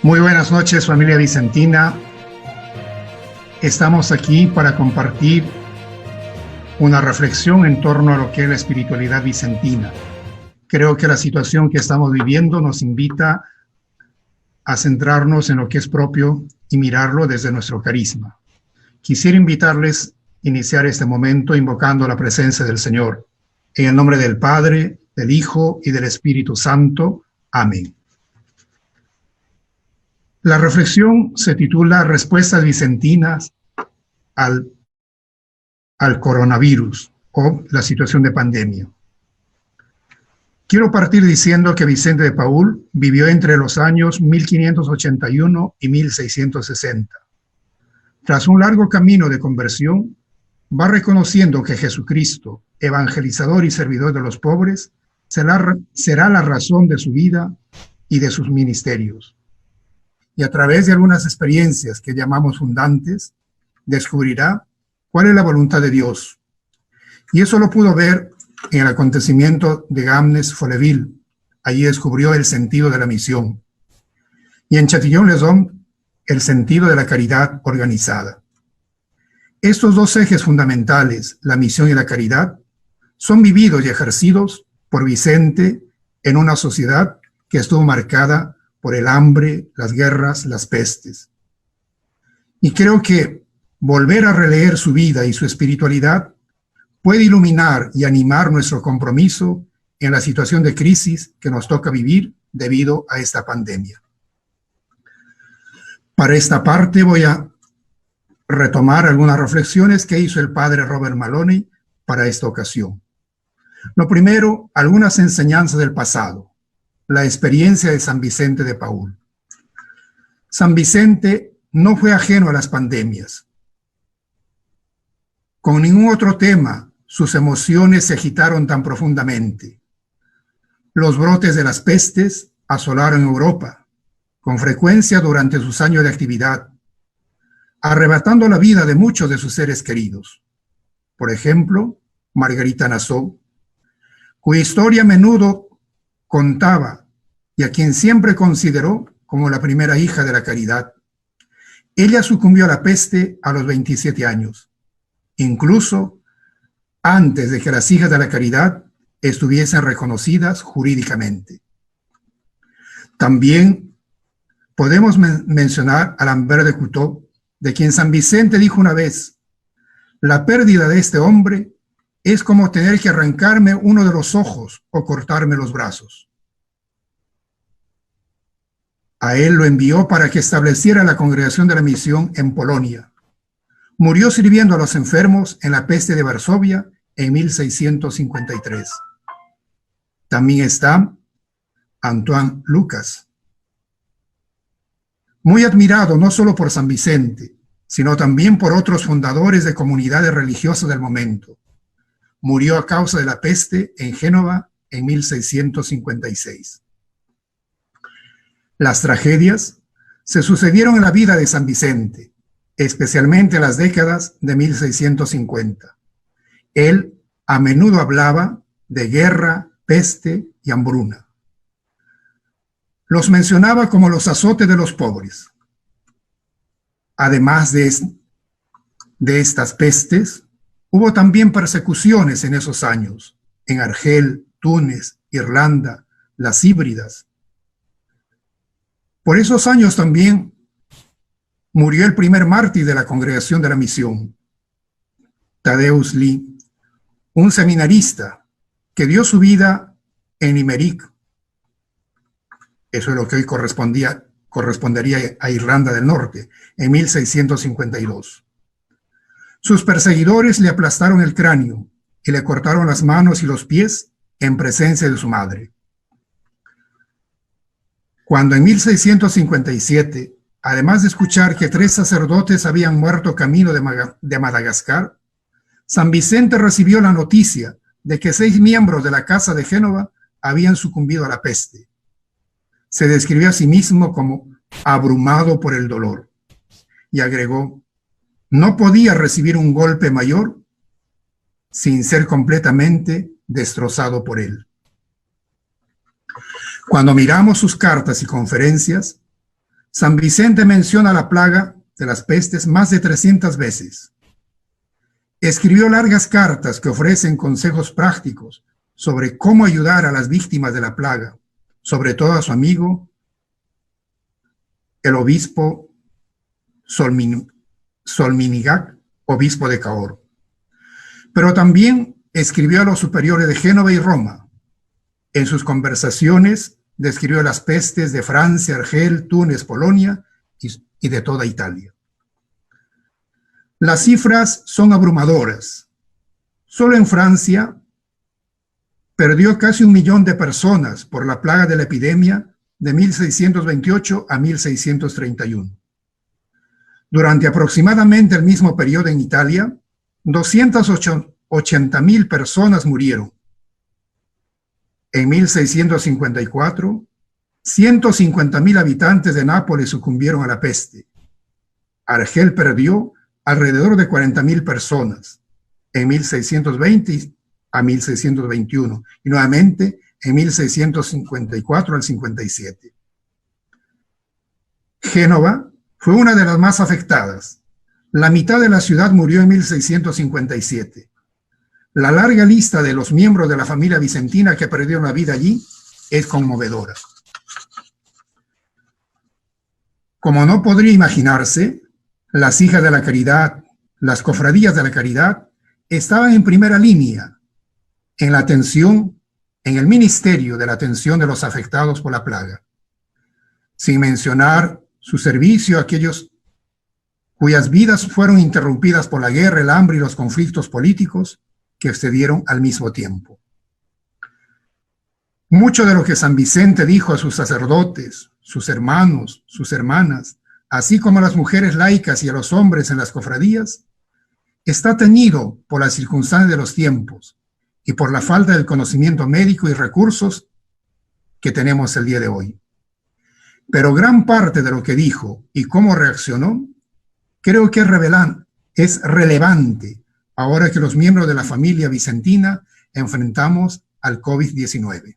Muy buenas noches, familia vicentina. Estamos aquí para compartir una reflexión en torno a lo que es la espiritualidad vicentina. Creo que la situación que estamos viviendo nos invita a centrarnos en lo que es propio y mirarlo desde nuestro carisma. Quisiera invitarles a iniciar este momento invocando la presencia del Señor. En el nombre del Padre, del Hijo y del Espíritu Santo. Amén. La reflexión se titula Respuestas vicentinas al coronavirus o la situación de pandemia. Quiero partir diciendo que Vicente de Paúl vivió entre los años 1581 y 1660. Tras un largo camino de conversión, va reconociendo que Jesucristo, evangelizador y servidor de los pobres, será la razón de su vida y de sus ministerios. Y a través de algunas experiencias que llamamos fundantes, descubrirá cuál es la voluntad de Dios. Y eso lo pudo ver en el acontecimiento de Gamnes-Folleville. Allí descubrió el sentido de la misión. Y en Châtillon-les-Hommes, el sentido de la caridad organizada. Estos dos ejes fundamentales, la misión y la caridad, son vividos y ejercidos por Vicente en una sociedad que estuvo marcada por el hambre, las guerras, las pestes. Y creo que volver a releer su vida y su espiritualidad puede iluminar y animar nuestro compromiso en la situación de crisis que nos toca vivir debido a esta pandemia. Para esta parte voy a retomar algunas reflexiones que hizo el padre Robert Maloney para esta ocasión. Lo primero, algunas enseñanzas del pasado. La experiencia de San Vicente de Paúl. San Vicente no fue ajeno a las pandemias. Con ningún otro tema, sus emociones se agitaron tan profundamente. Los brotes de las pestes asolaron Europa, con frecuencia durante sus años de actividad, arrebatando la vida de muchos de sus seres queridos. Por ejemplo, Margarita Nassau, cuya historia a menudo contaba y a quien siempre consideró como la primera hija de la caridad. Ella sucumbió a la peste a los 27 años, incluso antes de que las hijas de la caridad estuviesen reconocidas jurídicamente. También podemos mencionar a Lambert de Coutot, de quien San Vicente dijo una vez: la pérdida de este hombre es como tener que arrancarme uno de los ojos o cortarme los brazos. A él lo envió para que estableciera la congregación de la misión en Polonia. Murió sirviendo a los enfermos en la peste de Varsovia en 1653. También está Antoine Lucas, muy admirado no solo por San Vicente, sino también por otros fundadores de comunidades religiosas del momento. Murió a causa de la peste en Génova en 1656. Las tragedias se sucedieron en la vida de San Vicente, especialmente en las décadas de 1650. Él a menudo hablaba de guerra, peste y hambruna. Los mencionaba como los azotes de los pobres. Además de estas pestes, hubo también persecuciones en esos años, en Argel, Túnez, Irlanda, las Híbridas. Por esos años también murió el primer mártir de la congregación de la misión, Thaddeus Lee, un seminarista que dio su vida en Limerick. Eso es lo que hoy correspondería a Irlanda del Norte, en 1652. Sus perseguidores le aplastaron el cráneo y le cortaron las manos y los pies en presencia de su madre. Cuando en 1657, además de escuchar que 3 sacerdotes habían muerto camino de Madagascar, San Vicente recibió la noticia de que 6 miembros de la Casa de Génova habían sucumbido a la peste. Se describió a sí mismo como abrumado por el dolor y agregó: no podía recibir un golpe mayor sin ser completamente destrozado por él. Cuando miramos sus cartas y conferencias, San Vicente menciona la plaga de las pestes más de 300 veces. Escribió largas cartas que ofrecen consejos prácticos sobre cómo ayudar a las víctimas de la plaga, sobre todo a su amigo, el obispo Solminigac, obispo de Cahors. Pero también escribió a los superiores de Génova y Roma. En sus conversaciones describió las pestes de Francia, Argel, Túnez, Polonia y de toda Italia. Las cifras son abrumadoras. Solo en Francia perdió casi 1 millón de personas por la plaga de la epidemia de 1628 a 1631. Durante aproximadamente el mismo periodo en Italia, 280.000 personas murieron. En 1654, 150.000 habitantes de Nápoles sucumbieron a la peste. Argel perdió alrededor de 40.000 personas en 1620 a 1621 y nuevamente en 1654 al 57. Génova fue una de las más afectadas. La mitad de la ciudad murió en 1657. La larga lista de los miembros de la familia vicentina que perdieron la vida allí es conmovedora. Como no podría imaginarse, las hijas de la caridad, las cofradías de la caridad, estaban en primera línea en la atención, en el ministerio de la atención de los afectados por la plaga, sin mencionar su servicio a aquellos cuyas vidas fueron interrumpidas por la guerra, el hambre y los conflictos políticos que se dieron al mismo tiempo. Mucho de lo que San Vicente dijo a sus sacerdotes, sus hermanos, sus hermanas, así como a las mujeres laicas y a los hombres en las cofradías, está teñido por las circunstancias de los tiempos y por la falta del conocimiento médico y recursos que tenemos el día de hoy. Pero gran parte de lo que dijo y cómo reaccionó, creo que es relevante ahora que los miembros de la familia vicentina enfrentamos al COVID-19.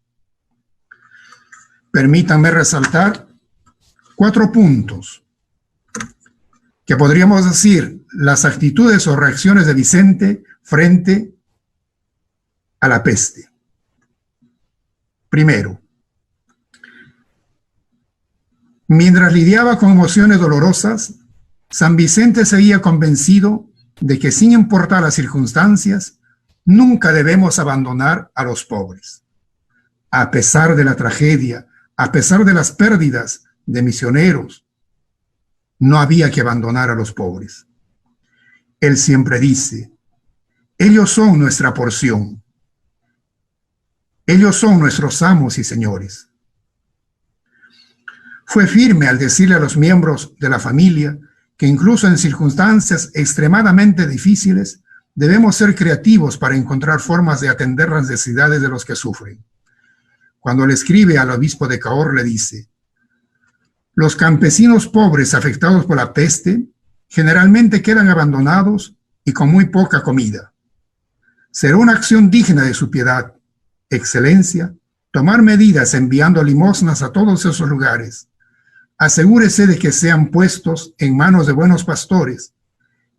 Permítanme resaltar 4 puntos que podríamos decir las actitudes o reacciones de Vicente frente a la peste. Primero, mientras lidiaba con emociones dolorosas, San Vicente seguía convencido de que sin importar las circunstancias, nunca debemos abandonar a los pobres. A pesar de la tragedia, a pesar de las pérdidas de misioneros, no había que abandonar a los pobres. Él siempre dice, ellos son nuestra porción. Ellos son nuestros amos y señores. Fue firme al decirle a los miembros de la familia que incluso en circunstancias extremadamente difíciles debemos ser creativos para encontrar formas de atender las necesidades de los que sufren. Cuando le escribe al obispo de Cahors le dice, los campesinos pobres afectados por la peste generalmente quedan abandonados y con muy poca comida. Será una acción digna de su piedad, excelencia, tomar medidas enviando limosnas a todos esos lugares. Asegúrese de que sean puestos en manos de buenos pastores,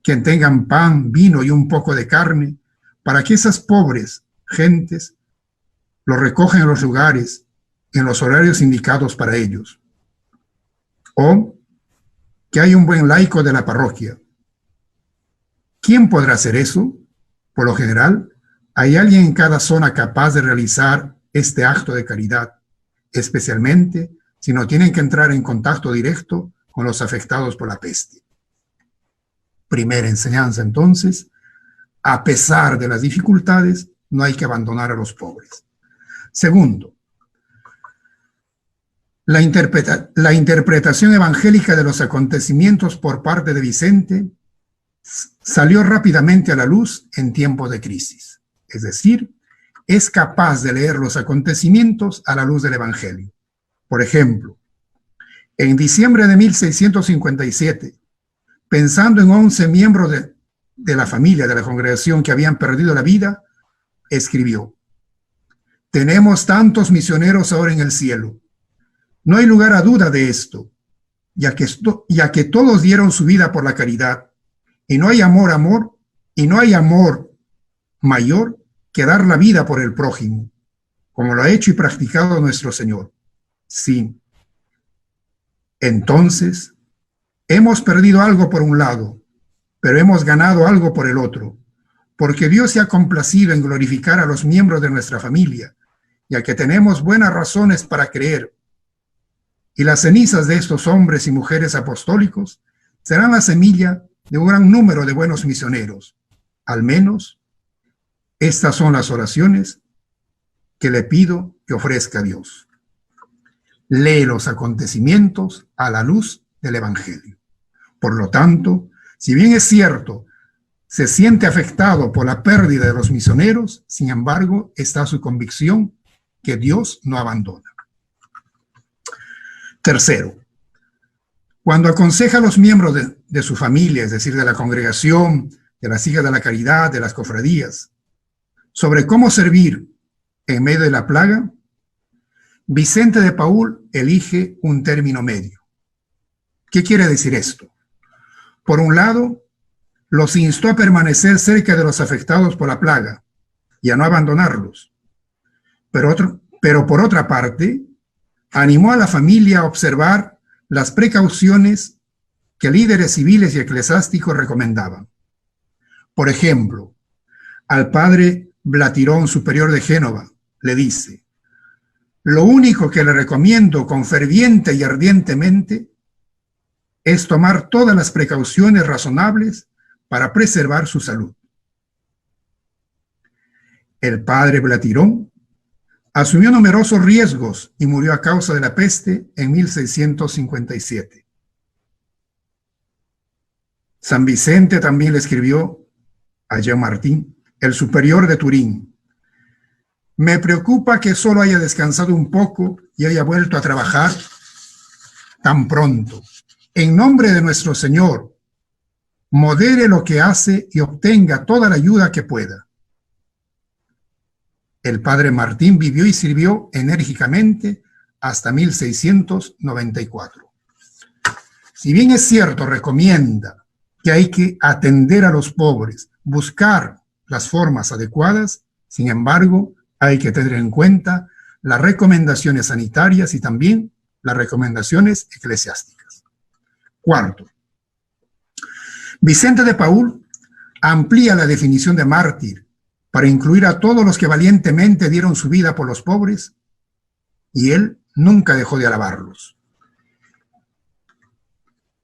que tengan pan, vino y un poco de carne, para que esas pobres gentes lo recojan en los lugares, en los horarios indicados para ellos. O que hay un buen laico de la parroquia. ¿Quién podrá hacer eso? Por lo general, hay alguien en cada zona capaz de realizar este acto de caridad, especialmente si no tienen que entrar en contacto directo con los afectados por la peste. Primera enseñanza, entonces, a pesar de las dificultades, no hay que abandonar a los pobres. Segundo, la interpretación evangélica de los acontecimientos por parte de Vicente salió rápidamente a la luz en tiempos de crisis. Es decir, es capaz de leer los acontecimientos a la luz del Evangelio. Por ejemplo, en diciembre de 1657, pensando en 11 miembros de la familia, de la congregación que habían perdido la vida, escribió, tenemos tantos misioneros ahora en el cielo. No hay lugar a duda de esto. ya que todos dieron su vida por la caridad, y no hay amor mayor que dar la vida por el prójimo, como lo ha hecho y practicado nuestro Señor. Sí. Entonces, hemos perdido algo por un lado, pero hemos ganado algo por el otro, porque Dios se ha complacido en glorificar a los miembros de nuestra familia, ya que tenemos buenas razones para creer. Y las cenizas de estos hombres y mujeres apostólicos serán la semilla de un gran número de buenos misioneros. Al menos, estas son las oraciones que le pido que ofrezca a Dios. Lee los acontecimientos a la luz del Evangelio. Por lo tanto, si bien es cierto, se siente afectado por la pérdida de los misioneros, sin embargo, está su convicción que Dios no abandona. Tercero, cuando aconseja a los miembros de su familia, es decir, de la congregación, de las hijas de la caridad, de las cofradías, sobre cómo servir en medio de la plaga, Vicente de Paúl elige un término medio. ¿Qué quiere decir esto? Por un lado, los instó a permanecer cerca de los afectados por la plaga y a no abandonarlos. Pero por otra parte, animó a la familia a observar las precauciones que líderes civiles y eclesiásticos recomendaban. Por ejemplo, al padre Blatirón, superior de Génova, le dice: lo único que le recomiendo con ferviente y ardientemente es tomar todas las precauciones razonables para preservar su salud. El padre Blatirón asumió numerosos riesgos y murió a causa de la peste en 1657. San Vicente también le escribió a Jean Martín, el superior de Turín: me preocupa que solo haya descansado un poco y haya vuelto a trabajar tan pronto. En nombre de nuestro Señor, modere lo que hace y obtenga toda la ayuda que pueda. El padre Martín vivió y sirvió enérgicamente hasta 1694. Si bien es cierto, recomienda que hay que atender a los pobres, buscar las formas adecuadas, sin embargo, hay que tener en cuenta las recomendaciones sanitarias y también las recomendaciones eclesiásticas. Cuarto, Vicente de Paúl amplía la definición de mártir para incluir a todos los que valientemente dieron su vida por los pobres, y él nunca dejó de alabarlos.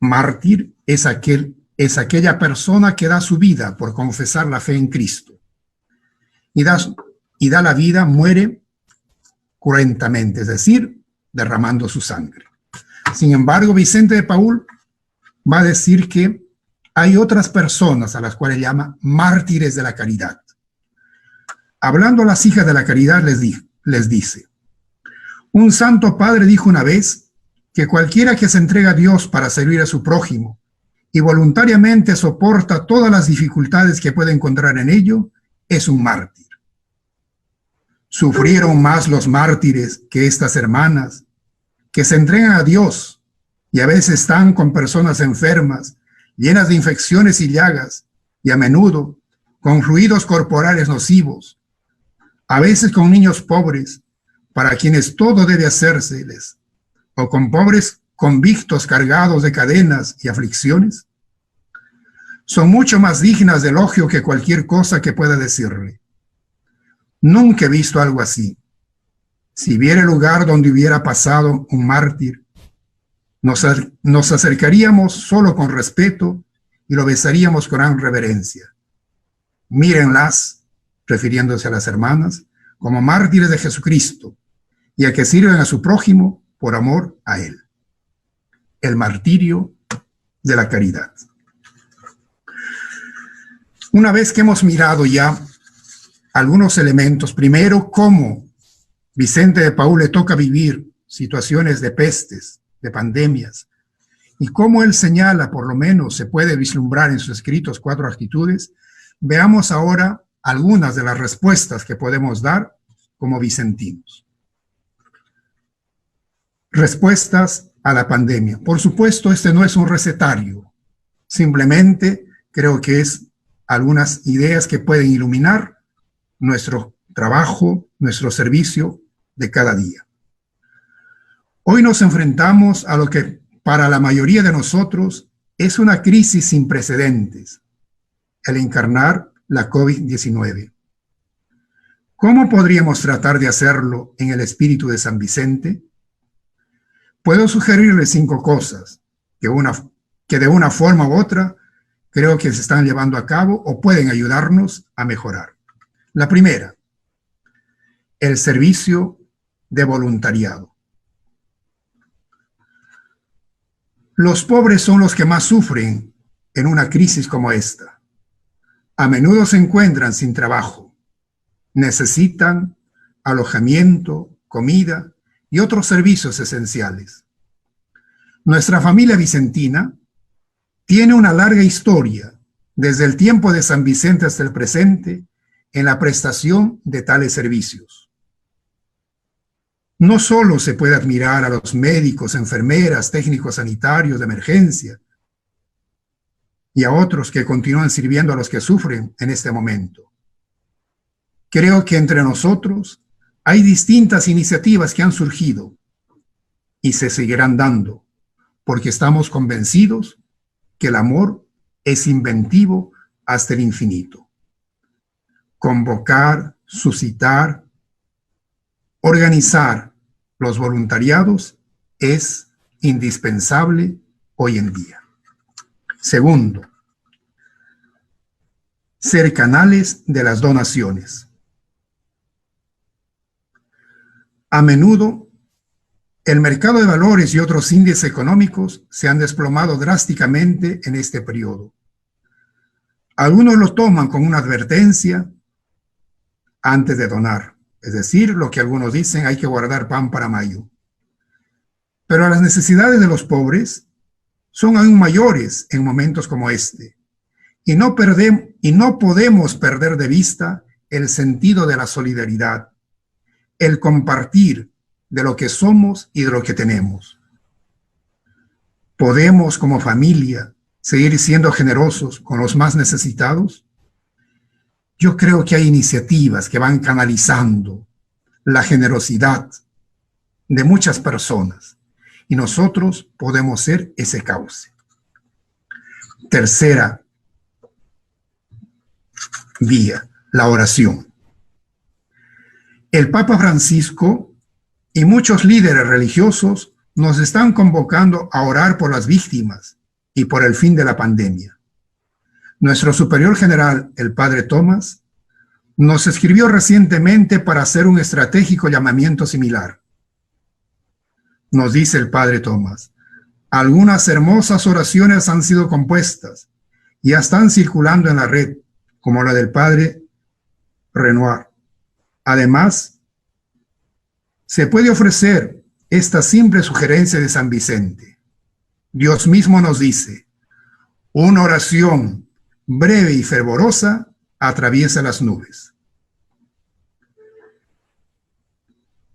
Mártir es aquella persona que da su vida por confesar la fe en Cristo y da la vida, muere cruentamente, es decir, derramando su sangre. Sin embargo, Vicente de Paúl va a decir que hay otras personas a las cuales llama mártires de la caridad. Hablando a las hijas de la caridad, les dice: un santo padre dijo una vez que cualquiera que se entrega a Dios para servir a su prójimo y voluntariamente soporta todas las dificultades que puede encontrar en ello, es un mártir. Sufrieron más los mártires que estas hermanas, que se entregan a Dios y a veces están con personas enfermas, llenas de infecciones y llagas, y a menudo con fluidos corporales nocivos, a veces con niños pobres, para quienes todo debe hacérseles, o con pobres convictos cargados de cadenas y aflicciones. Son mucho más dignas de elogio que cualquier cosa que pueda decirle. Nunca he visto algo así. Si viera el lugar donde hubiera pasado un mártir, nos acercaríamos solo con respeto y lo besaríamos con gran reverencia. Mírenlas, refiriéndose a las hermanas, como mártires de Jesucristo, y a que sirven a su prójimo por amor a él. El martirio de la caridad. Una vez que hemos mirado ya algunos elementos, primero, cómo Vicente de Paúl le toca vivir situaciones de pestes, de pandemias, y cómo él señala, por lo menos se puede vislumbrar en sus escritos 4 actitudes, veamos ahora algunas de las respuestas que podemos dar como vicentinos. Respuestas a la pandemia. Por supuesto, este no es un recetario. Simplemente creo que es algunas ideas que pueden iluminar nuestro trabajo, nuestro servicio de cada día. Hoy nos enfrentamos a lo que para la mayoría de nosotros es una crisis sin precedentes, el encarnar la COVID-19. ¿Cómo podríamos tratar de hacerlo en el espíritu de San Vicente? Puedo sugerirle 5 cosas que de una forma u otra creo que se están llevando a cabo o pueden ayudarnos a mejorar. La primera, el servicio de voluntariado. Los pobres son los que más sufren en una crisis como esta. A menudo se encuentran sin trabajo, necesitan alojamiento, comida y otros servicios esenciales. Nuestra familia vicentina tiene una larga historia, desde el tiempo de San Vicente hasta el presente, en la prestación de tales servicios. No solo se puede admirar a los médicos, enfermeras, técnicos sanitarios de emergencia y a otros que continúan sirviendo a los que sufren en este momento. Creo que entre nosotros hay distintas iniciativas que han surgido y se seguirán dando, porque estamos convencidos que el amor es inventivo hasta el infinito. Convocar, suscitar, organizar los voluntariados es indispensable hoy en día. Segundo, ser canales de las donaciones. A menudo, el mercado de valores y otros índices económicos se han desplomado drásticamente en este periodo. Algunos lo toman como una advertencia antes de donar, es decir, lo que algunos dicen, hay que guardar pan para mayo. Pero las necesidades de los pobres son aún mayores en momentos como este, y no podemos perder de vista el sentido de la solidaridad, el compartir de lo que somos y de lo que tenemos. ¿Podemos como familia seguir siendo generosos con los más necesitados? Yo creo que hay iniciativas que van canalizando la generosidad de muchas personas y nosotros podemos ser ese cauce. Tercera vía, la oración. El Papa Francisco y muchos líderes religiosos nos están convocando a orar por las víctimas y por el fin de la pandemia. Nuestro superior general, el Padre Tomás, nos escribió recientemente para hacer un estratégico llamamiento similar. Nos dice el Padre Tomás, algunas hermosas oraciones han sido compuestas y ya están circulando en la red, como la del Padre Renoir. Además, se puede ofrecer esta simple sugerencia de San Vicente. Dios mismo nos dice, una oración breve y fervorosa atraviesa las nubes.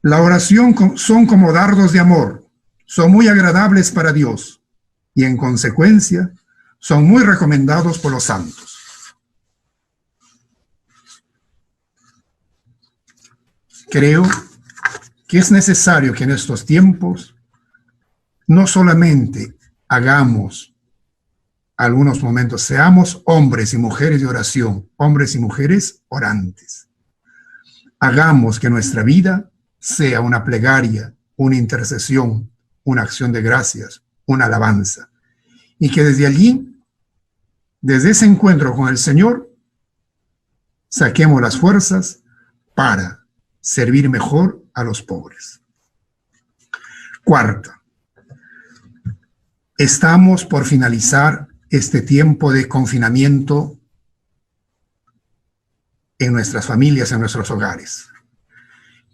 La oración son como dardos de amor, son muy agradables para Dios y en consecuencia son muy recomendados por los santos. Creo que es necesario que en estos tiempos no solamente hagamos algunos momentos, seamos hombres y mujeres de oración, hombres y mujeres orantes. Hagamos que nuestra vida sea una plegaria, una intercesión, una acción de gracias, una alabanza. Y que desde allí, desde ese encuentro con el Señor, saquemos las fuerzas para servir mejor a los pobres. Cuarta, estamos por finalizar este tiempo de confinamiento en nuestras familias, en nuestros hogares.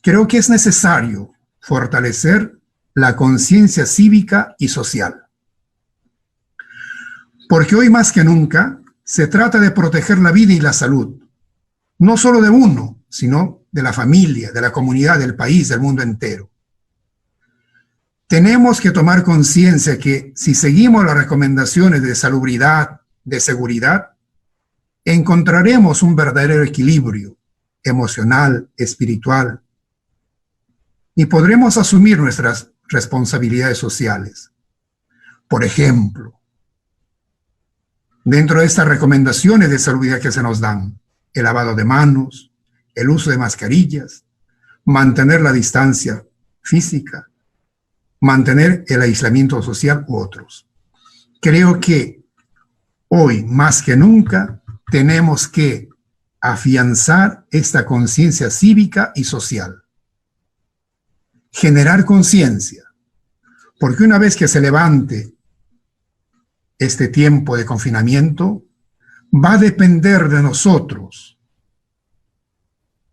Creo que es necesario fortalecer la conciencia cívica y social. Porque hoy más que nunca se trata de proteger la vida y la salud, no solo de uno, sino de la familia, de la comunidad, del país, del mundo entero. Tenemos que tomar conciencia que si seguimos las recomendaciones de salubridad, de seguridad, encontraremos un verdadero equilibrio emocional, espiritual, y podremos asumir nuestras responsabilidades sociales. Por ejemplo, dentro de estas recomendaciones de salubridad que se nos dan, el lavado de manos, el uso de mascarillas, mantener la distancia física, mantener el aislamiento social u otros. Creo que hoy, más que nunca, tenemos que afianzar esta conciencia cívica y social. Generar conciencia, porque una vez que se levante este tiempo de confinamiento, va a depender de nosotros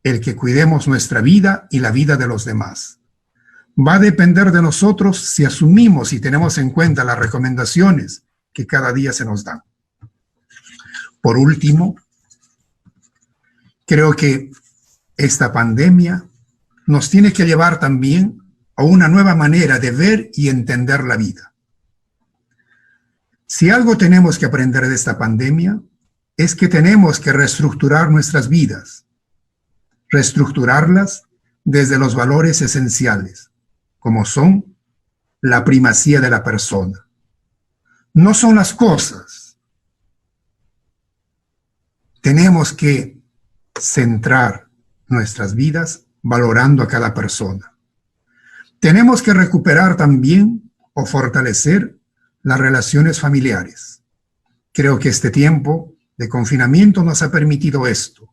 el que cuidemos nuestra vida y la vida de los demás. Va a depender de nosotros si asumimos y tenemos en cuenta las recomendaciones que cada día se nos dan. Por último, creo que esta pandemia nos tiene que llevar también a una nueva manera de ver y entender la vida. Si algo tenemos que aprender de esta pandemia, es que tenemos que reestructurar nuestras vidas, reestructurarlas desde los valores esenciales, como son la primacía de la persona. No son las cosas. Tenemos que centrar nuestras vidas valorando a cada persona. Tenemos que recuperar también o fortalecer las relaciones familiares. Creo que este tiempo de confinamiento nos ha permitido esto.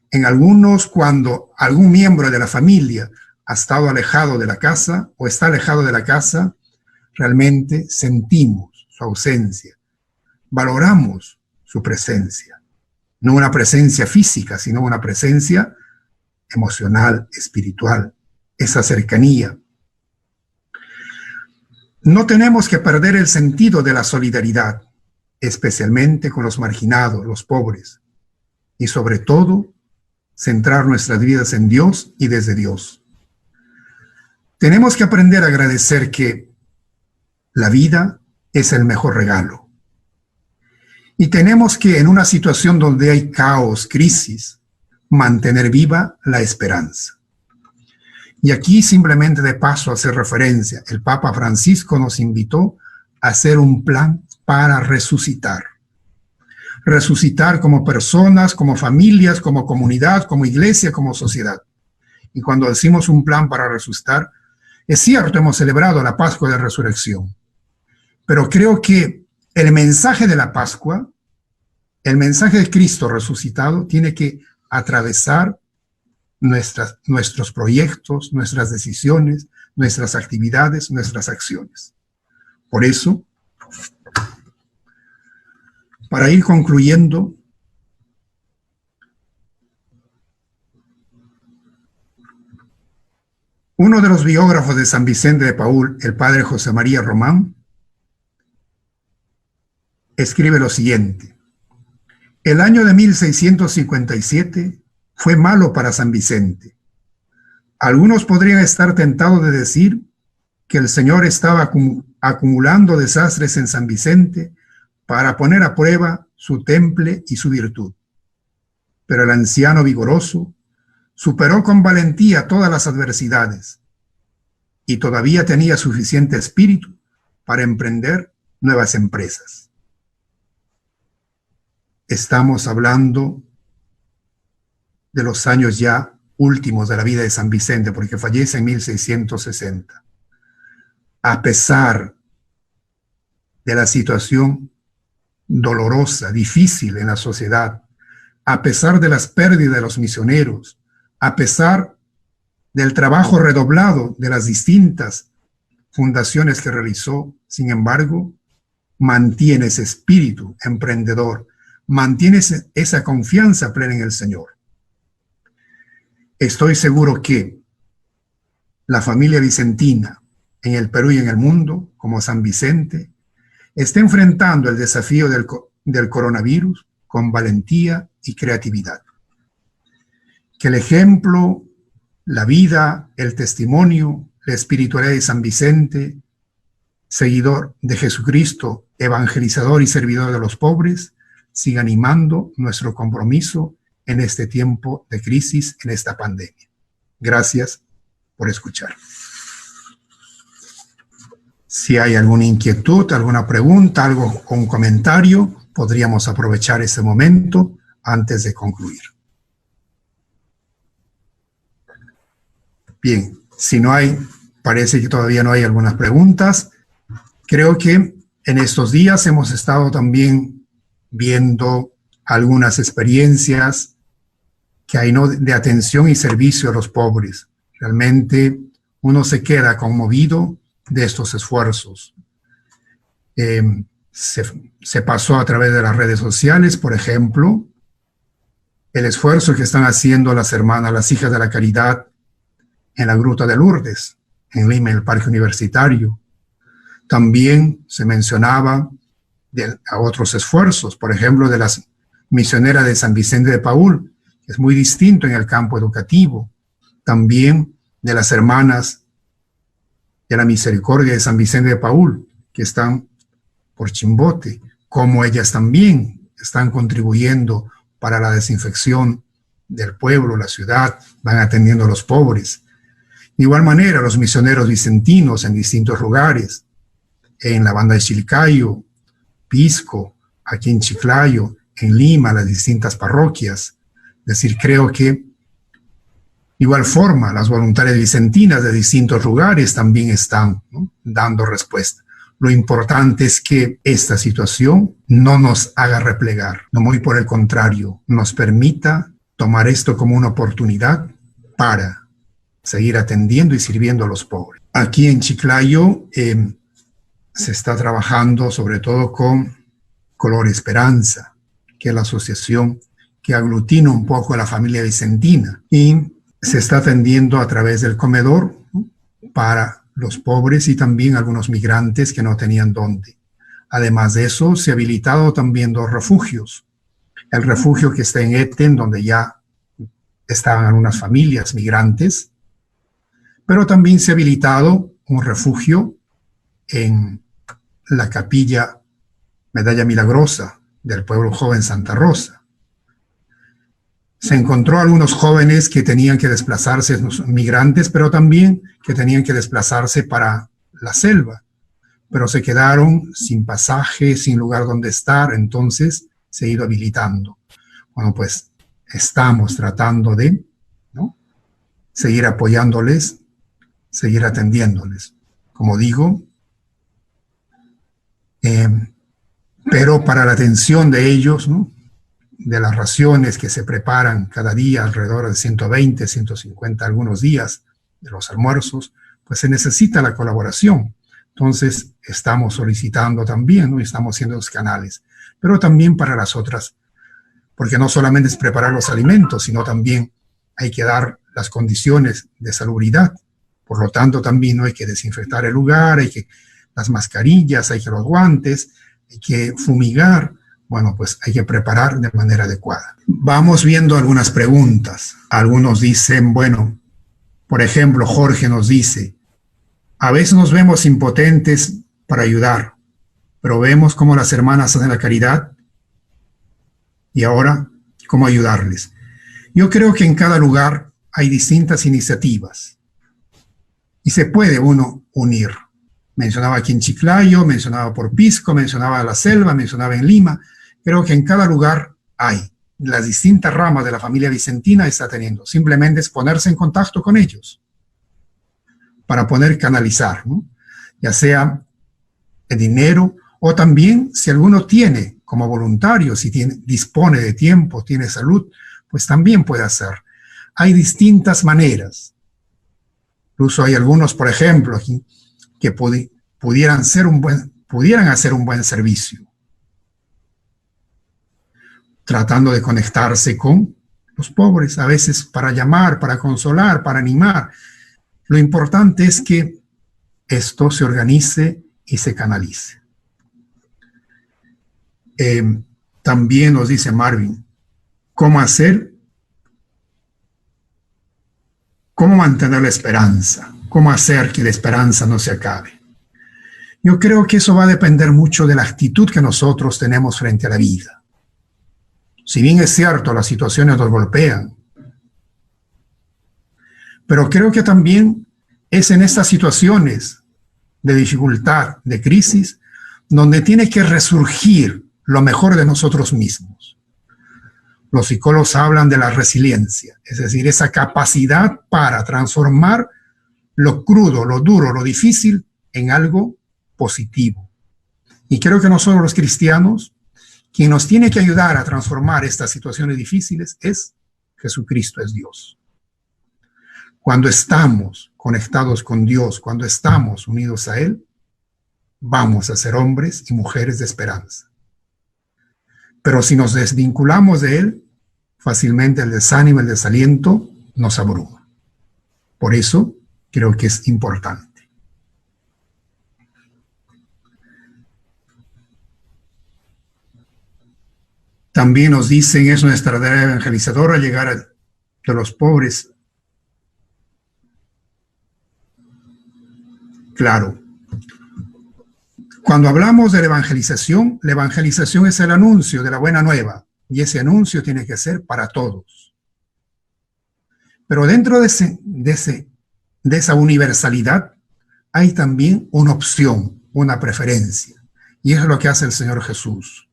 En algunos, cuando algún miembro de la familia ha estado alejado de la casa o está alejado de la casa, realmente sentimos su ausencia, valoramos su presencia. No una presencia física, sino una presencia emocional, espiritual, esa cercanía. No tenemos que perder el sentido de la solidaridad, especialmente con los marginados, los pobres, y sobre todo, centrar nuestras vidas en Dios y desde Dios. Tenemos que aprender a agradecer que la vida es el mejor regalo. Y tenemos que, en una situación donde hay caos, crisis, mantener viva la esperanza. Y aquí simplemente de paso a hacer referencia, el Papa Francisco nos invitó a hacer un plan para resucitar. Resucitar como personas, como familias, como comunidad, como iglesia, como sociedad. Y cuando decimos un plan para resucitar, es cierto, hemos celebrado la Pascua de Resurrección, pero creo que el mensaje de la Pascua, el mensaje de Cristo resucitado, tiene que atravesar nuestros proyectos, nuestras decisiones, nuestras actividades, nuestras acciones. Por eso, para ir concluyendo, uno de los biógrafos de San Vicente de Paúl, el padre José María Román, escribe lo siguiente: el año de 1657 fue malo para San Vicente. Algunos podrían estar tentados de decir que el Señor estaba acumulando desastres en San Vicente para poner a prueba su temple y su virtud. Pero el anciano vigoroso superó con valentía todas las adversidades y todavía tenía suficiente espíritu para emprender nuevas empresas. Estamos hablando de los años ya últimos de la vida de San Vicente, porque fallece en 1660. A pesar de la situación dolorosa, difícil en la sociedad, a pesar de las pérdidas de los misioneros, a pesar del trabajo redoblado de las distintas fundaciones que realizó, sin embargo, mantiene ese espíritu emprendedor, mantiene esa confianza plena en el Señor. Estoy seguro que la familia vicentina en el Perú y en el mundo, como San Vicente, está enfrentando el desafío del coronavirus con valentía y creatividad. Que el ejemplo, la vida, el testimonio, la espiritualidad de San Vicente, seguidor de Jesucristo, evangelizador y servidor de los pobres, siga animando nuestro compromiso en este tiempo de crisis, en esta pandemia. Gracias por escuchar. Si hay alguna inquietud, alguna pregunta, algo o un comentario, podríamos aprovechar ese momento antes de concluir. Bien, si no hay, parece que todavía no hay algunas preguntas. Creo que en estos días hemos estado también viendo algunas experiencias que hay, ¿no?, de atención y servicio a los pobres. Realmente uno se queda conmovido de estos esfuerzos. Se pasó a través de las redes sociales, por ejemplo, el esfuerzo que están haciendo las hermanas, las hijas de la caridad en la Gruta de Lourdes, en Lima, en el Parque Universitario. También se mencionaba a otros esfuerzos, por ejemplo, de las misioneras de San Vicente de Paúl, que es muy distinto en el campo educativo. También de las hermanas de la Misericordia de San Vicente de Paúl, que están por Chimbote, como ellas también están contribuyendo para la desinfección del pueblo, la ciudad, van atendiendo a los pobres. De igual manera, los misioneros vicentinos en distintos lugares, en la banda de Chilcayo, Pisco, aquí en Chiclayo, en Lima, las distintas parroquias. Es decir, creo que de igual forma las voluntarias vicentinas de distintos lugares también están, ¿no?, dando respuesta. Lo importante es que esta situación no nos haga replegar, no, muy por el contrario, nos permita tomar esto como una oportunidad para seguir atendiendo y sirviendo a los pobres. Aquí en Chiclayo se está trabajando sobre todo con Color Esperanza, que es la asociación que aglutina un poco a la familia vicentina, y se está atendiendo a través del comedor, ¿no?, para los pobres y también algunos migrantes que no tenían dónde. Además de eso, se ha habilitado también 2 refugios. El refugio que está en Eten, donde ya estaban algunas familias migrantes, pero también se ha habilitado un refugio en la capilla Medalla Milagrosa del pueblo joven Santa Rosa. Se encontró algunos jóvenes que tenían que desplazarse, migrantes, pero también que tenían que desplazarse para la selva, pero se quedaron sin pasaje, sin lugar donde estar, entonces se ha ido habilitando. Bueno, pues estamos tratando de, ¿no?, seguir apoyándoles, seguir atendiéndoles. Como digo, pero para la atención de ellos, ¿no?, de las raciones que se preparan cada día, alrededor de 120, 150 algunos días de los almuerzos, pues se necesita la colaboración. Entonces estamos solicitando también, ¿no?, y estamos haciendo los canales, pero también para las otras, porque no solamente es preparar los alimentos, sino también hay que dar las condiciones de salubridad. Por lo tanto, también, ¿no?, hay que desinfectar el lugar, hay que las mascarillas, hay que los guantes, hay que fumigar. Bueno, pues hay que preparar de manera adecuada. Vamos viendo algunas preguntas. Algunos dicen, bueno, por ejemplo, Jorge nos dice, a veces nos vemos impotentes para ayudar, pero vemos cómo las hermanas hacen la caridad y ahora, ¿cómo ayudarles? Yo creo que en cada lugar hay distintas iniciativas y se puede uno unir. Mencionaba aquí en Chiclayo, mencionaba por Pisco, mencionaba la selva, mencionaba en Lima. Creo que en cada lugar hay. Las distintas ramas de la familia vicentina está teniendo. Simplemente es ponerse en contacto con ellos para poder canalizar, ¿no?, ya sea el dinero o también si alguno tiene como voluntario, si dispone de tiempo, tiene salud, pues también puede hacer. Hay distintas maneras. Incluso hay algunos, por ejemplo, aquí, que pudieran hacer un buen servicio, tratando de conectarse con los pobres, a veces para llamar, para consolar, para animar. Lo importante es que esto se organice y se canalice. También nos dice Marvin, ¿cómo mantener la esperanza? cómo hacer que la esperanza no se acabe. Yo creo que eso va a depender mucho de la actitud que nosotros tenemos frente a la vida. Si bien es cierto, las situaciones nos golpean, pero creo que también es en estas situaciones de dificultad, de crisis, donde tiene que resurgir lo mejor de nosotros mismos. Los psicólogos hablan de la resiliencia, es decir, esa capacidad para transformar lo crudo, lo duro, lo difícil en algo positivo. Y creo que nosotros los cristianos, quien nos tiene que ayudar a transformar estas situaciones difíciles es Jesucristo, es Dios. Cuando estamos conectados con Dios, cuando estamos unidos a Él, vamos a ser hombres y mujeres de esperanza. Pero si nos desvinculamos de Él, fácilmente el desánimo, el desaliento nos abruma. Por eso creo que es importante. También nos dicen, es nuestra tarea evangelizadora llegar de los pobres. Claro. Cuando hablamos de la evangelización es el anuncio de la buena nueva, y ese anuncio tiene que ser para todos. Pero dentro de esa universalidad hay también una opción, una preferencia, y es lo que hace el Señor Jesús.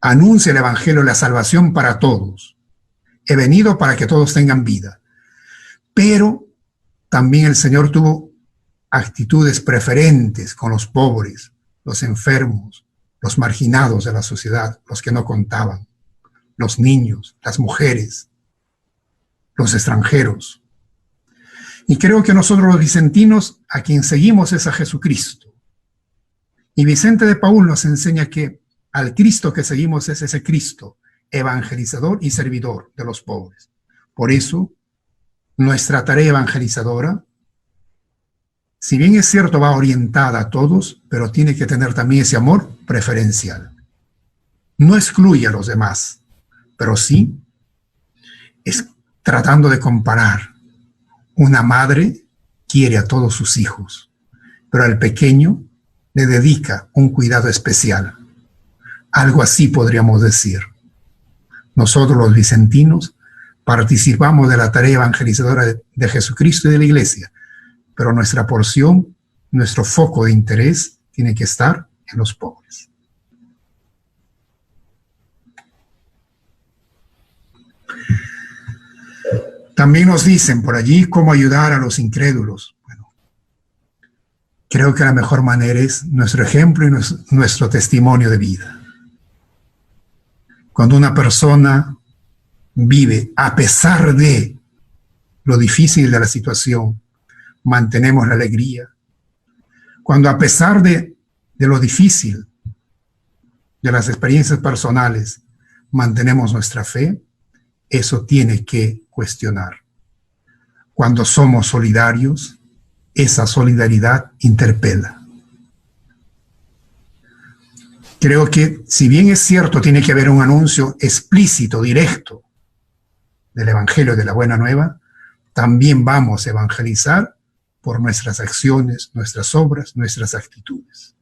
Anuncia el evangelio, la salvación para todos. He venido para que todos tengan vida. Pero también el Señor tuvo actitudes preferentes con los pobres, los enfermos, los marginados de la sociedad, los que no contaban, los niños, las mujeres, los extranjeros. Y creo que nosotros los vicentinos, a quien seguimos es a Jesucristo. Y Vicente de Paúl nos enseña que al Cristo que seguimos es ese Cristo, evangelizador y servidor de los pobres. Por eso, nuestra tarea evangelizadora, si bien es cierto, va orientada a todos, pero tiene que tener también ese amor preferencial. No excluye a los demás, pero sí es tratando de comparar. Una madre quiere a todos sus hijos, pero al pequeño le dedica un cuidado especial. Algo así podríamos decir. Nosotros los vicentinos participamos de la tarea evangelizadora de Jesucristo y de la Iglesia, pero nuestra porción, nuestro foco de interés tiene que estar en los pobres. También nos dicen por allí cómo ayudar a los incrédulos. Bueno, creo que la mejor manera es nuestro ejemplo y nuestro testimonio de vida. Cuando una persona vive a pesar de lo difícil de la situación, mantenemos la alegría. Cuando a pesar de lo difícil, de las experiencias personales, mantenemos nuestra fe, eso tiene que cuestionar. Cuando somos solidarios, esa solidaridad interpela. Creo que, si bien es cierto, tiene que haber un anuncio explícito, directo, del Evangelio de la Buena Nueva, también vamos a evangelizar por nuestras acciones, nuestras obras, nuestras actitudes.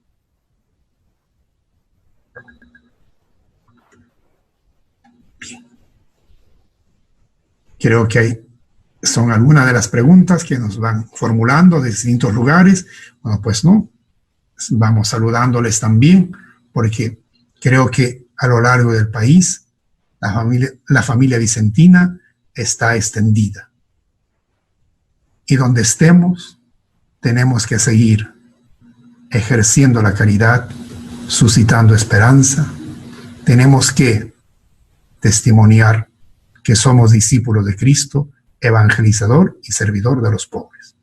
Bien. Creo que son algunas de las preguntas que nos van formulando de distintos lugares. Bueno, pues no, vamos saludándoles también, porque creo que a lo largo del país la familia vicentina está extendida. Y donde estemos, tenemos que seguir ejerciendo la caridad, suscitando esperanza. Tenemos que testimoniar que somos discípulos de Cristo, evangelizador y servidor de los pobres.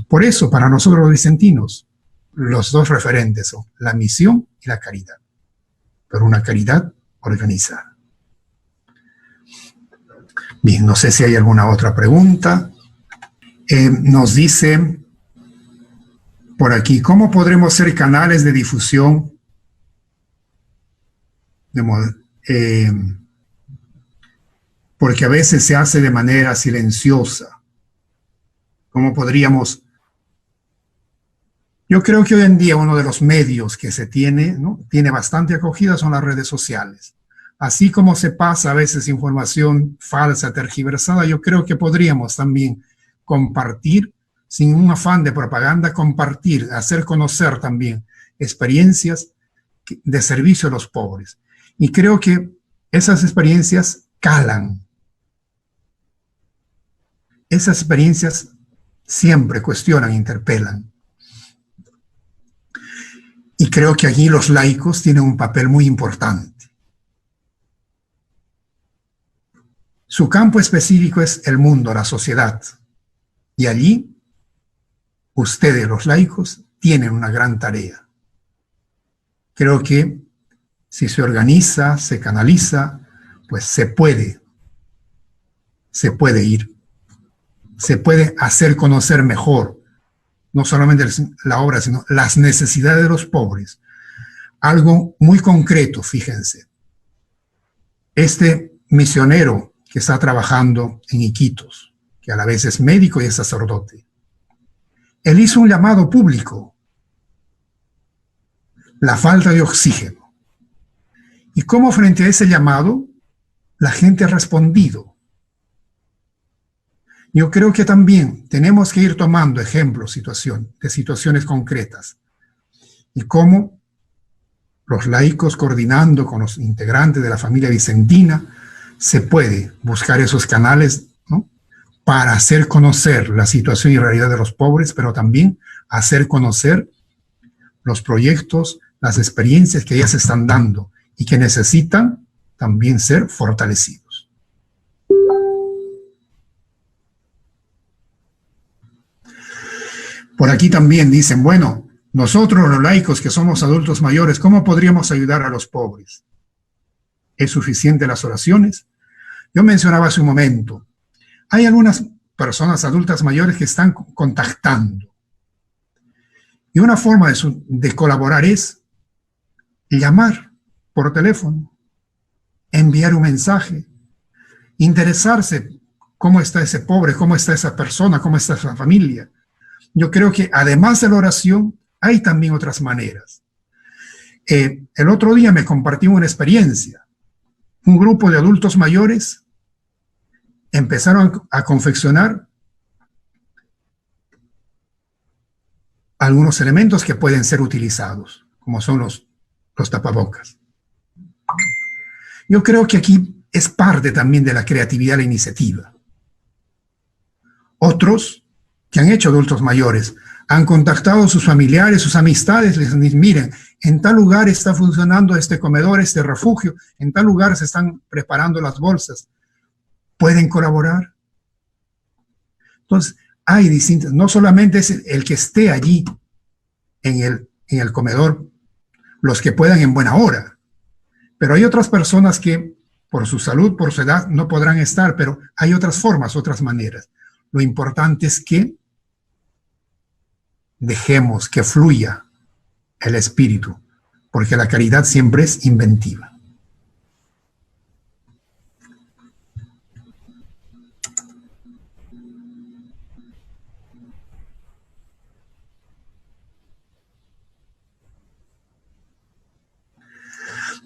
Por eso, para nosotros los vicentinos, los dos referentes son la misión y la caridad, pero una caridad organizada. Bien, no sé si hay alguna otra pregunta. Nos dice por aquí, ¿cómo podremos ser canales de difusión porque a veces se hace de manera silenciosa? cómo podríamos... Yo creo que hoy en día uno de los medios que se tiene, ¿no?, tiene bastante acogida son las redes sociales. Así como se pasa a veces información falsa, tergiversada, yo creo que podríamos también compartir, sin un afán de propaganda, compartir, hacer conocer también experiencias de servicio a los pobres. Y creo que esas experiencias calan. Esas experiencias siempre cuestionan, interpelan. Y creo que allí los laicos tienen un papel muy importante. Su campo específico es el mundo, la sociedad. Y allí, ustedes, los laicos, tienen una gran tarea. Creo que si se organiza, se canaliza, pues se puede ir. Se puede hacer conocer mejor no solamente la obra, sino las necesidades de los pobres. Algo muy concreto, fíjense. Este misionero que está trabajando en Iquitos, que a la vez es médico y es sacerdote, él hizo un llamado público, la falta de oxígeno. Y cómo frente a ese llamado, la gente ha respondido. Yo creo que también tenemos que ir tomando ejemplos de situaciones concretas y cómo los laicos, coordinando con los integrantes de la familia vicentina, se puede buscar esos canales, ¿no?, para hacer conocer la situación y realidad de los pobres, pero también hacer conocer los proyectos, las experiencias que ya se están dando y que necesitan también ser fortalecidos. Por aquí también dicen, bueno, nosotros los laicos que somos adultos mayores, ¿cómo podríamos ayudar a los pobres? ¿Es suficiente las oraciones? Yo mencionaba hace un momento, hay algunas personas adultas mayores que están contactando. Y una forma de colaborar es llamar por teléfono, enviar un mensaje, interesarse cómo está ese pobre, cómo está esa persona, cómo está esa familia. Yo creo que además de la oración, hay también otras maneras. El otro día me compartió una experiencia. Un grupo de adultos mayores empezaron a confeccionar algunos elementos que pueden ser utilizados, como son los tapabocas. Yo creo que aquí es parte también de la creatividad, la iniciativa. Otros que han hecho adultos mayores han contactado a sus familiares, sus amistades, les dicen, miren, en tal lugar está funcionando este comedor, este refugio, en tal lugar se están preparando las bolsas. ¿Pueden colaborar? Entonces, hay distintas, no solamente es el que esté allí en el comedor, los que puedan en buena hora, pero hay otras personas que por su salud, por su edad, no podrán estar, pero hay otras formas, otras maneras. Lo importante es que dejemos que fluya el espíritu, porque la caridad siempre es inventiva.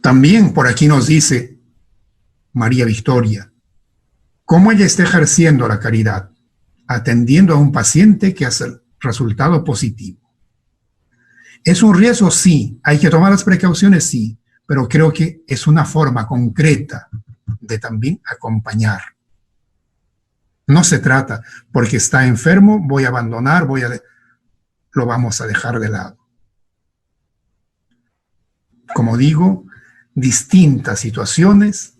También por aquí nos dice María Victoria, cómo ella está ejerciendo la caridad, atendiendo a un paciente que hace resultado positivo. ¿Es un riesgo? Sí. ¿Hay que tomar las precauciones? Sí. Pero creo que es una forma concreta de también acompañar. No se trata, porque está enfermo, voy a abandonar, lo vamos a dejar de lado. Como digo, distintas situaciones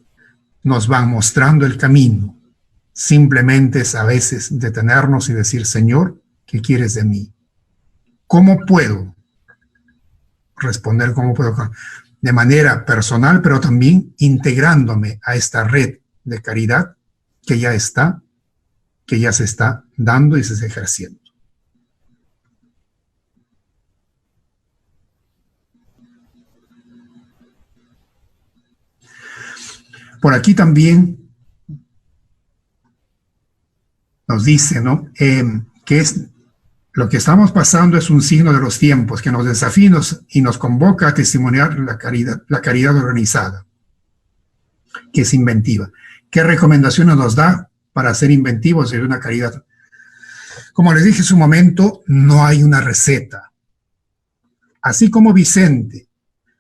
nos van mostrando el camino. Simplemente es a veces detenernos y decir, Señor, ¿qué quieres de mí? ¿Cómo puedo responder? ¿Cómo puedo? De manera personal, pero también integrándome a esta red de caridad que ya se está dando y se está ejerciendo. Por aquí también nos dice, ¿no? que es lo que estamos pasando es un signo de los tiempos que nos desafía y nos convoca a testimoniar la caridad organizada, que es inventiva. ¿Qué recomendaciones nos da para ser inventivos en una caridad? Como les dije en su momento, no hay una receta. Así como Vicente,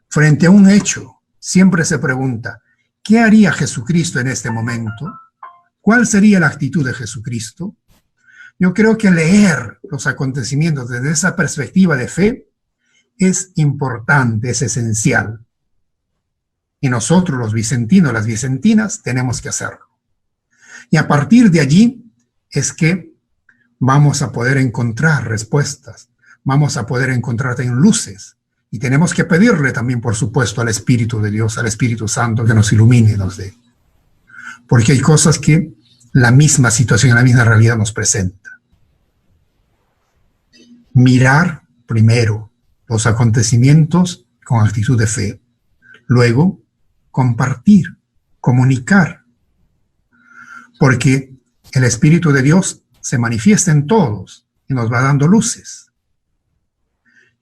frente a un hecho, siempre se pregunta, ¿qué haría Jesucristo en este momento? ¿Cuál sería la actitud de Jesucristo? Yo creo que leer los acontecimientos desde esa perspectiva de fe es importante, es esencial. Y nosotros, los vicentinos, las vicentinas, tenemos que hacerlo. Y a partir de allí es que vamos a poder encontrar respuestas, vamos a poder encontrar también luces. Y tenemos que pedirle también, por supuesto, al Espíritu de Dios, al Espíritu Santo, que nos ilumine y nos dé. Porque hay cosas que la misma situación, la misma realidad nos presenta. Mirar primero los acontecimientos con actitud de fe. Luego, compartir, comunicar. Porque el Espíritu de Dios se manifiesta en todos y nos va dando luces.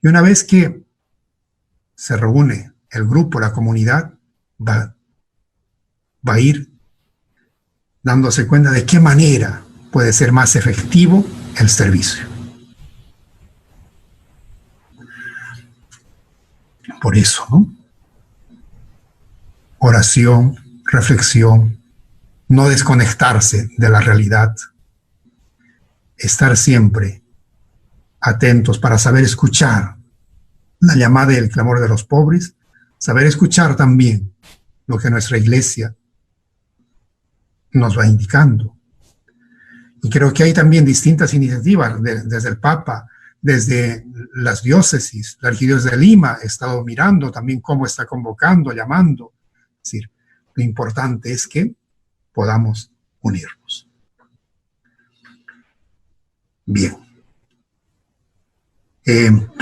Y una vez que se reúne el grupo, la comunidad, va a ir dándose cuenta de qué manera puede ser más efectivo el servicio. Por eso, ¿no? Oración, reflexión, no desconectarse de la realidad, estar siempre atentos para saber escuchar la llamada y el clamor de los pobres, saber escuchar también lo que nuestra iglesia nos va indicando. Y creo que hay también distintas iniciativas, desde el Papa, desde las diócesis, la Arquidiócesis de Lima, he estado mirando también cómo está convocando, llamando. Es decir, lo importante es que podamos unirnos. Bien.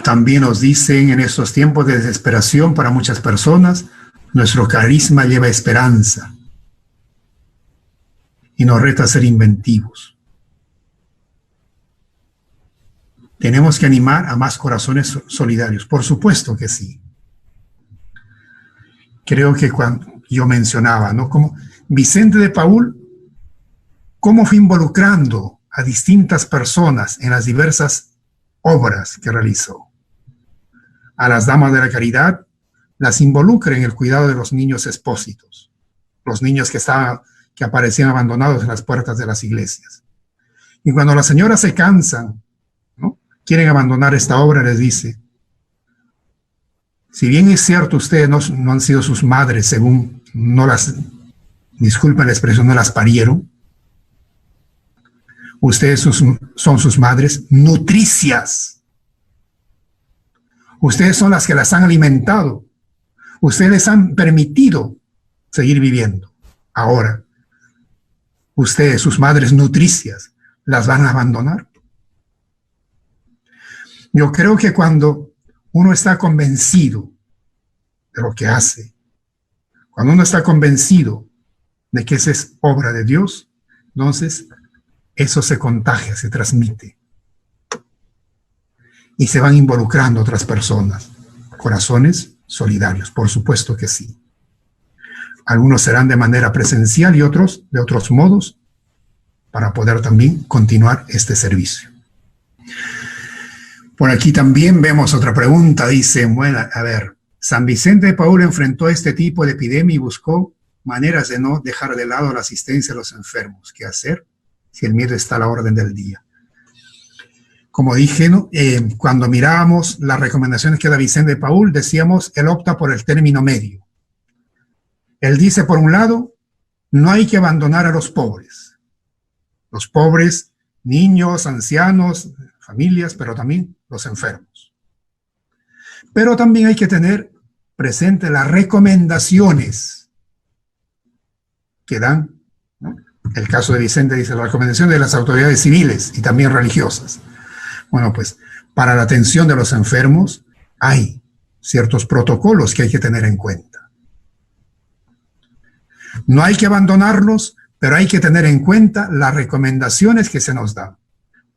También nos dicen en estos tiempos de desesperación para muchas personas, nuestro carisma lleva esperanza y nos reta a ser inventivos. Tenemos que animar a más corazones solidarios. Por supuesto que sí. Creo que cuando yo mencionaba, ¿no? Como Vicente de Paúl, cómo fue involucrando a distintas personas en las diversas obras que realizó. A las damas de la caridad las involucra en el cuidado de los niños expósitos, los niños que aparecían abandonados en las puertas de las iglesias. Y cuando las señoras se cansan, ¿no?, quieren abandonar esta obra, les dice, si bien es cierto ustedes no han sido sus madres, según disculpen la expresión, no las parieron, ustedes son sus madres nutricias. Ustedes son las que las han alimentado. Ustedes les han permitido seguir viviendo. Ahora, ustedes, sus madres nutricias, ¿las van a abandonar? Yo creo que cuando uno está convencido de lo que hace, cuando uno está convencido de que esa es obra de Dios, entonces eso se contagia, se transmite. Y se van involucrando otras personas. Corazones solidarios, por supuesto que sí. Algunos serán de manera presencial y otros de otros modos para poder también continuar este servicio. Por aquí también vemos otra pregunta. Dice, bueno, a ver, San Vicente de Paúl enfrentó este tipo de epidemia y buscó maneras de no dejar de lado la asistencia a los enfermos. ¿Qué hacer si el miedo está a la orden del día? Como dije, ¿no?, cuando mirábamos las recomendaciones que da Vicente de Paúl, decíamos, él opta por el término medio. Él dice, por un lado, no hay que abandonar a los pobres. Los pobres, niños, ancianos, familias, pero también los enfermos. Pero también hay que tener presente las recomendaciones que dan, ¿no? El caso de Vicente dice, la recomendación de las autoridades civiles y también religiosas. Bueno, pues para la atención de los enfermos hay ciertos protocolos que hay que tener en cuenta. No hay que abandonarlos, pero hay que tener en cuenta las recomendaciones que se nos dan.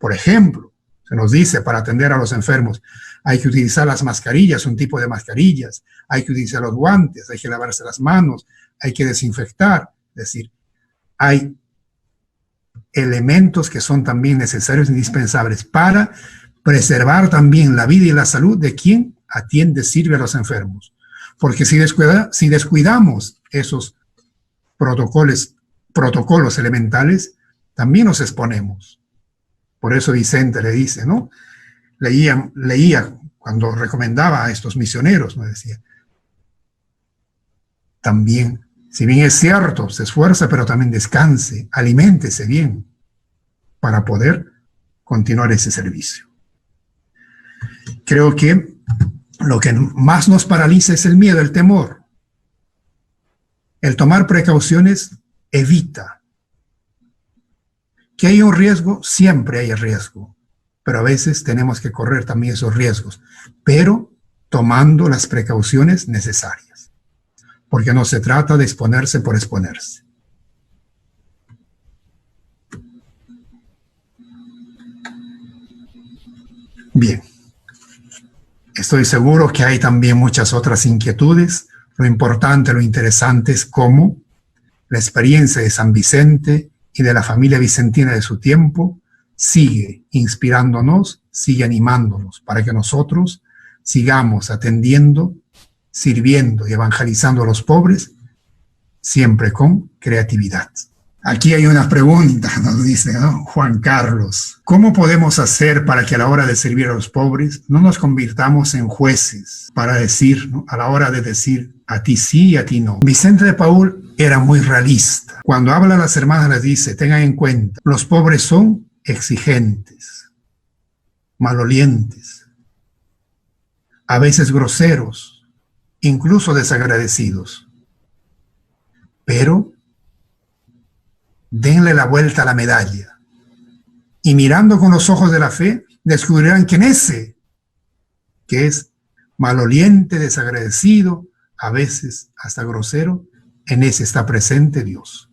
Por ejemplo, se nos dice para atender a los enfermos, hay que utilizar las mascarillas, un tipo de mascarillas, hay que utilizar los guantes, hay que lavarse las manos, hay que desinfectar. Es decir, hay elementos que son también necesarios e indispensables para preservar también la vida y la salud de quien atiende, sirve a los enfermos. Porque si descuidamos esos protocolos elementales, también nos exponemos. Por eso Vicente le dice, ¿no? Leía cuando recomendaba a estos misioneros, ¿no? Decía, también, si bien es cierto, se esfuerza, pero también descanse, aliméntese bien para poder continuar ese servicio. Creo que lo que más nos paraliza es el miedo, el temor. El tomar precauciones evita. ¿Que hay un riesgo? Siempre hay riesgo, pero a veces tenemos que correr también esos riesgos, pero tomando las precauciones necesarias, porque no se trata de exponerse por exponerse. Bien, estoy seguro que hay también muchas otras inquietudes. Lo importante, lo interesante es cómo la experiencia de San Vicente y de la familia vicentina de su tiempo sigue inspirándonos, sigue animándonos para que nosotros sigamos atendiendo, sirviendo y evangelizando a los pobres, siempre con creatividad. Aquí hay una pregunta, nos dice, ¿no? Juan Carlos. ¿Cómo podemos hacer para que a la hora de servir a los pobres no nos convirtamos en jueces para decir, ¿no? A la hora de decir a ti sí y a ti no? Vicente de Paúl era muy realista. Cuando habla a las hermanas les dice, tengan en cuenta, los pobres son exigentes, malolientes, a veces groseros, incluso desagradecidos. Pero denle la vuelta a la medalla y mirando con los ojos de la fe, descubrirán que en ese, que es maloliente, desagradecido, a veces hasta grosero, en ese está presente Dios.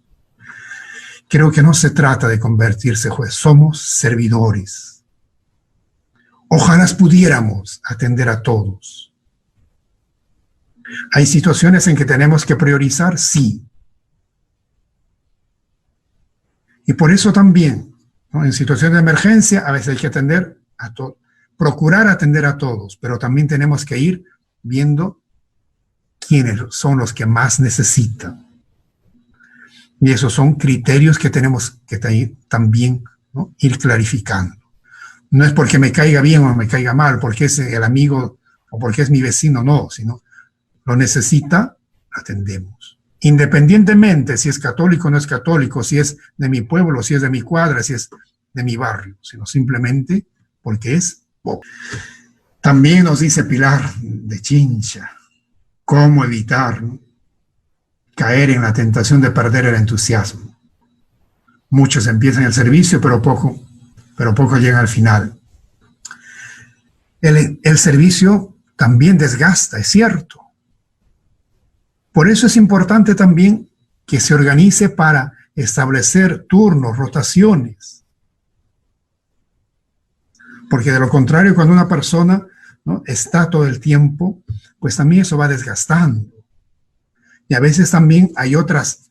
Creo que no se trata de convertirse juez, somos servidores. Ojalá pudiéramos atender a todos. ¿Hay situaciones en que tenemos que priorizar? Sí. Y por eso también, ¿no? En situaciones de emergencia, a veces hay que atender a todos, procurar atender a todos, pero también tenemos que ir viendo quiénes son los que más necesitan. Y esos son criterios que tenemos que también, ¿no? Ir clarificando. No es porque me caiga bien o me caiga mal, porque es el amigo o porque es mi vecino, no, sino lo necesita, atendemos. Independientemente si es católico o no es católico, si es de mi pueblo, si es de mi cuadra, si es de mi barrio, sino simplemente porque es pobre. También nos dice Pilar de Chincha, cómo evitar, ¿no? Caer en la tentación de perder el entusiasmo. Muchos empiezan el servicio, pero poco llegan al final. El servicio también desgasta, es cierto. Por eso es importante también que se organice para establecer turnos, rotaciones. Porque de lo contrario, cuando una persona, ¿no? Está todo el tiempo, pues también eso va desgastando. Y a veces también hay otras,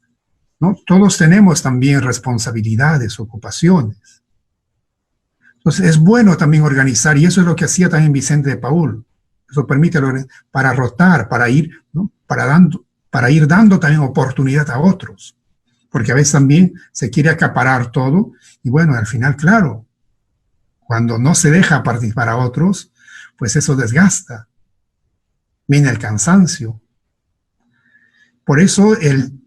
¿no? Todos tenemos también responsabilidades, ocupaciones. Entonces es bueno también organizar, y eso es lo que hacía también Vicente de Paúl. Eso permite para rotar, para ir, ¿no? Para ir dando también oportunidad a otros. Porque a veces también se quiere acaparar todo, y bueno, al final, claro, cuando no se deja participar a otros, pues eso desgasta. Viene el cansancio. Por eso el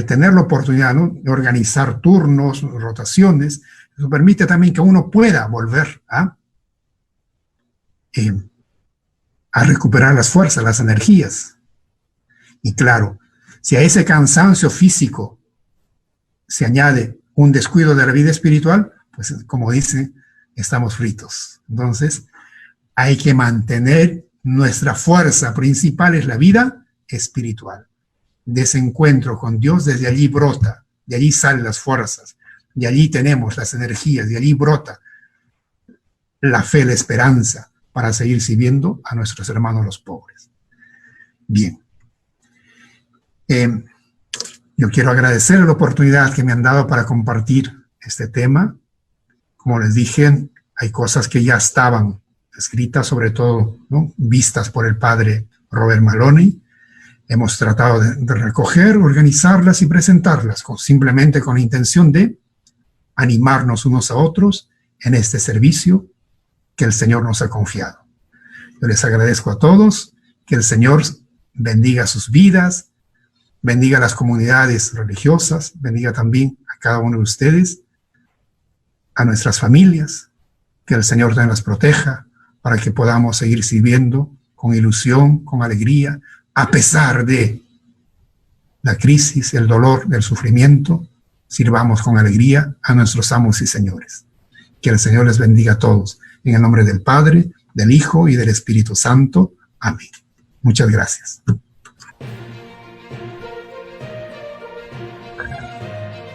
tener la oportunidad, ¿no? De organizar turnos, rotaciones, eso permite también que uno pueda volver a recuperar las fuerzas, las energías. Y claro, si a ese cansancio físico se añade un descuido de la vida espiritual, pues como dicen, estamos fritos. Entonces, hay que mantener nuestra fuerza principal, es la vida espiritual. De ese encuentro con Dios, desde allí brota, de allí salen las fuerzas, de allí tenemos las energías, de allí brota la fe, la esperanza para seguir sirviendo a nuestros hermanos los pobres. Bien. Yo quiero agradecer la oportunidad que me han dado para compartir este tema. Como les dije, hay cosas que ya estaban escritas, sobre todo, ¿no?, vistas por el padre Robert Maloney. Hemos tratado de recoger, organizarlas y presentarlas simplemente con la intención de animarnos unos a otros en este servicio que el Señor nos ha confiado. Yo les agradezco a todos, que el Señor bendiga sus vidas, bendiga las comunidades religiosas, bendiga también a cada uno de ustedes, a nuestras familias, que el Señor nos las proteja para que podamos seguir sirviendo con ilusión, con alegría, a pesar de la crisis, el dolor, el sufrimiento. Sirvamos con alegría a nuestros amos y señores. Que el Señor les bendiga a todos. En el nombre del Padre, del Hijo y del Espíritu Santo. Amén. Muchas gracias.